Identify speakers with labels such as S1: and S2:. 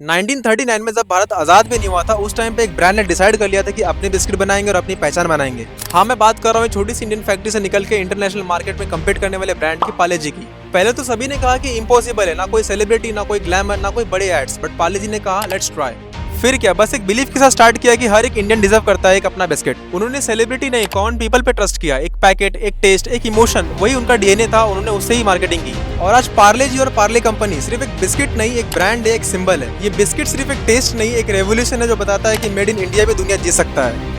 S1: 1939 में जब भारत आजाद भी नहीं हुआ था, उस टाइम पे एक ब्रांड ने डिसाइड कर लिया था कि अपनी बिस्किट बनाएंगे और अपनी पहचान बनाएंगे। हाँ, मैं बात कर रहा हूँ छोटी सी इंडियन फैक्ट्री से निकल के इंटरनेशनल मार्केट में कम्पीट करने वाले ब्रांड की, पार्ले जी की। पहले तो सभी ने कहा कि इम्पॉसिबल है, ना कोई सेलिब्रिटी, ना कोई ग्लैमर, ना कोई बड़े एड्स, बट पार्ले जी ने कहा लेट्स ट्राई। फिर क्या, बस एक बिलीफ के साथ स्टार्ट किया कि हर एक इंडियन डिजर्व करता है एक अपना बिस्किट। उन्होंने सेलिब्रिटी नहीं, कॉमन पीपल पे ट्रस्ट किया। एक पैकेट, एक टेस्ट, एक इमोशन, वही उनका डीएनए था, उन्होंने उससे ही मार्केटिंग की। और आज पार्ले जी और पार्ले कंपनी सिर्फ एक बिस्किट नहीं, एक ब्रांड है, एक सिंबल है। ये बिस्किट सिर्फ एक टेस्ट नहीं, एक रेवोल्यूशन है जो बताता है कि मेड इन इंडिया भी दुनिया जी सकता है।